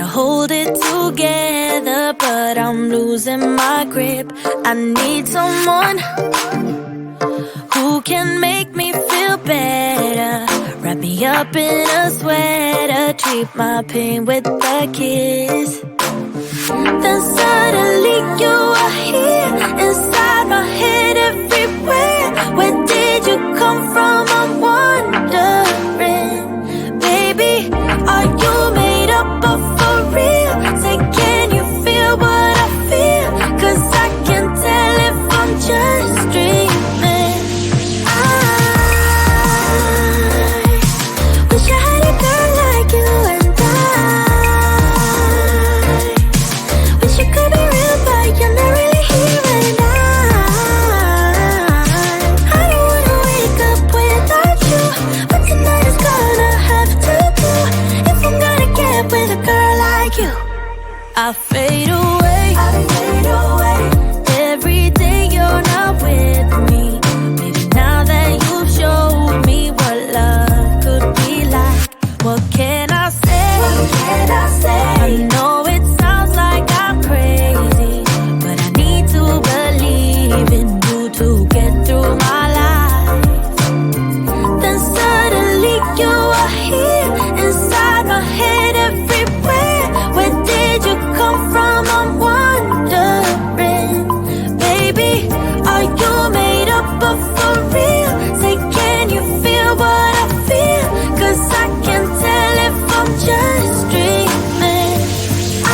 to hold it together, but I'm losing my grip. I need someone who can make me feel better. Wrap me up in a sweater, treat my pain with a kiss. Then suddenly you are here, inside my head, everywhere. Where did you come from? I'm wondering. Baby, are you made up of for real? Say, can you feel what I feel? 'Cause I can tell if I'm just dreaming. I wish I had a girl like you, and I wish you could be real, but you're not really here. And I don't wanna wake up without you, but tonight is gonna have to do if I'm gonna get with a girl like you. I fade away, every day you're not with me. Maybe now that you've showed me what love could be like, what can I say? I know it sounds like I'm crazy, but I need to believe in you to get through my life. Then suddenly you are here, inside my head, everywhere. Where did you come from? I'm wondering. Baby, are you made up of for real? Say, can you feel what I feel? 'Cause I can tell if I'm just dreaming. I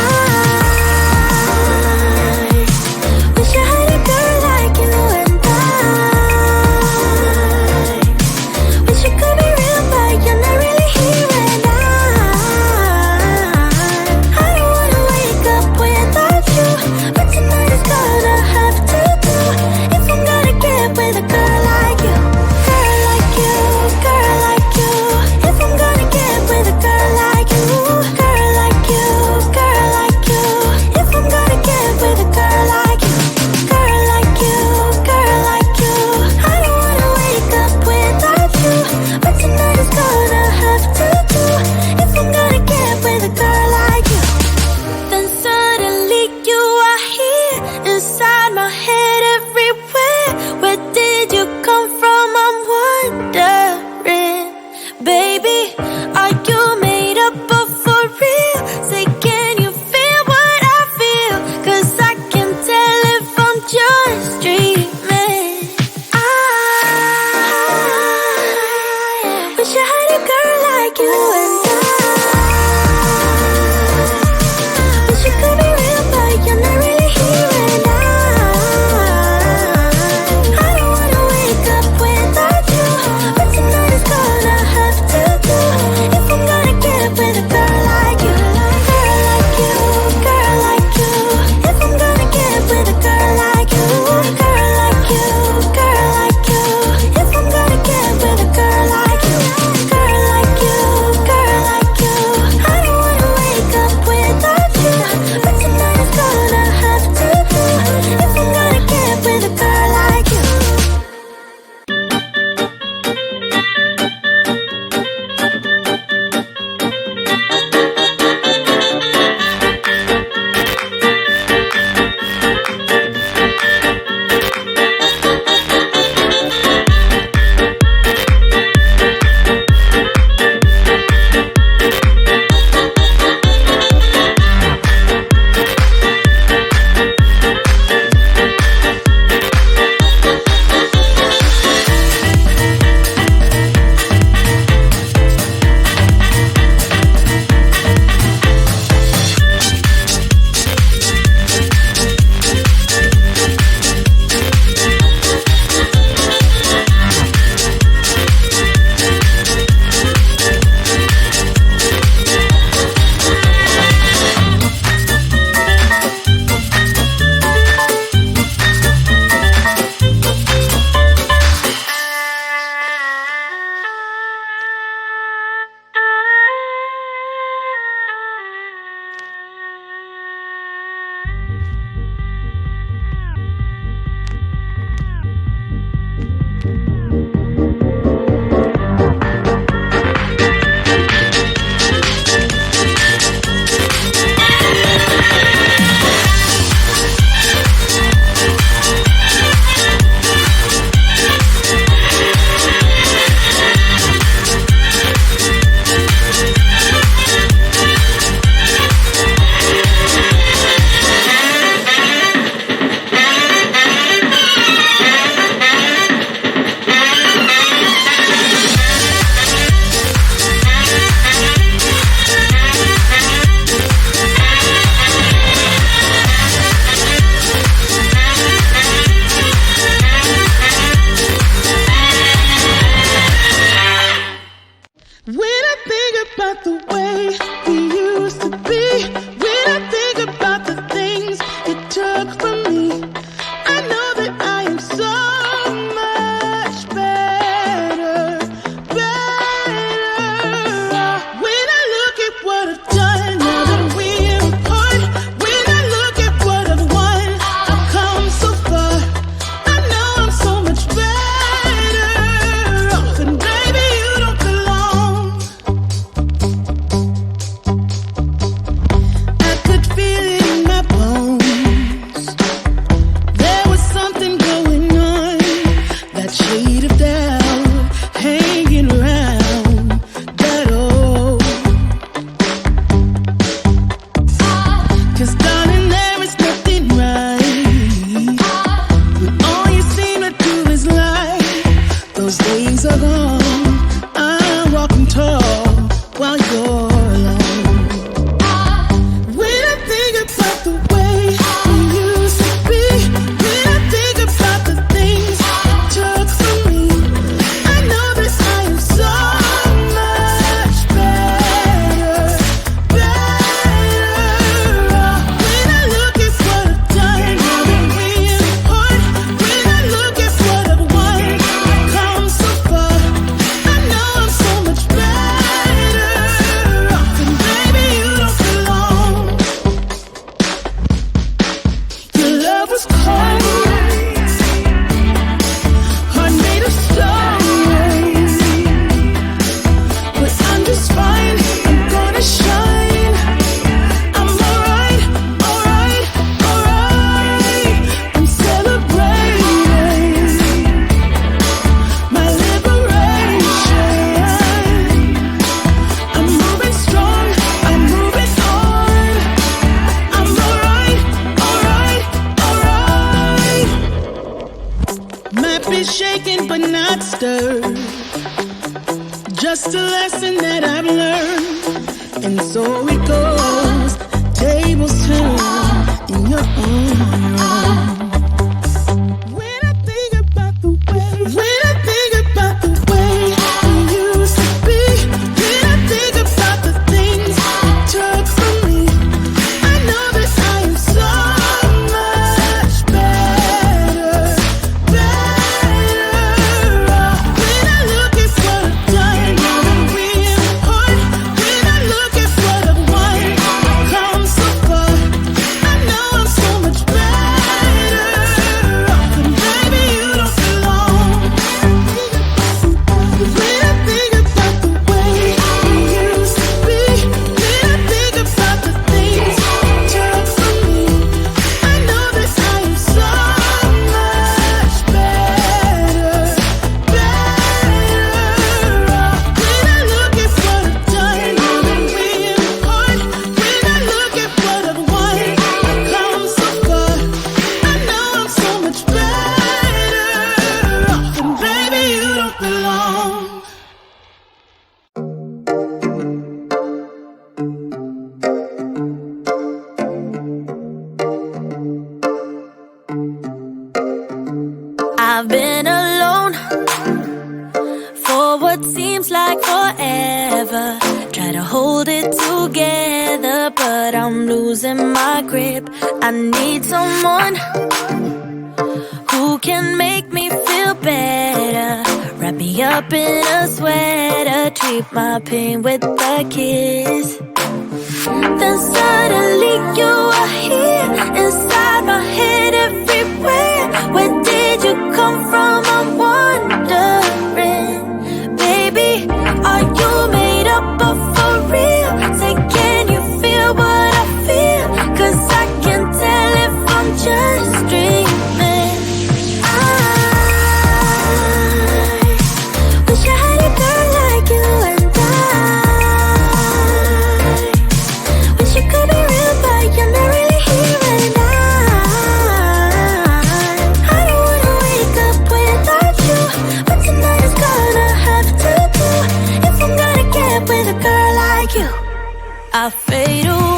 'cause darling, there is nothing right. All you seem to do is lie. Those days are gone. I'm walking tall while you're alone. When I think about the way we used to be, when I think about the things you took from me, I know that I am so much better, better. When I look at what I've done, now that we're apart, when I look at what I've won, I've come so far. I know I'm so much better off, and baby, you don't belong. Your love was cold, heart made of stone, but I'm just fine. I'm gonna shine. I'm alright, alright, alright. I'm celebrating my liberation. I'm moving strong, I'm moving on. I'm alright, alright, alright. Might be shaken but not stirred. Just a lesson that I've learned. And so it goes. Tables turn in your honor. When I think about the way, when I think about the way we used to be, when I think about the things you took from me, I know that I am so much better, better. When I look at what I've done, now that we're apart, when I look at what I've won, I've come so far. I know I'm so much better off, and baby, you don't belong. When I think about the way we used to be, when I think about the things you took from me, I know that I am so much better, better off. When I look at what I've done, now that we're apart, when I look at what I've won, I've come so far. I know I'm so much better off, and baby, you don't belong. I've been alone for what seems like forever. Try to hold it together, but I'm losing my grip. I need someone who can make me feel better. Wrap me up in a sweater, treat my pain with a kiss. Then suddenly you are here, inside my head, everywhere. Where did you come from? I'm wondering. Baby, are you made up of for real? Say, can you feel what I feel? 'Cause I can tell if I'm just dreaming. I wish I had a girl like you, and I wish you could be real, but you're not really here. And I don't wanna wake up without you, but tonight is gonna have to do if I'm gonna get with a girl like you. I fade away.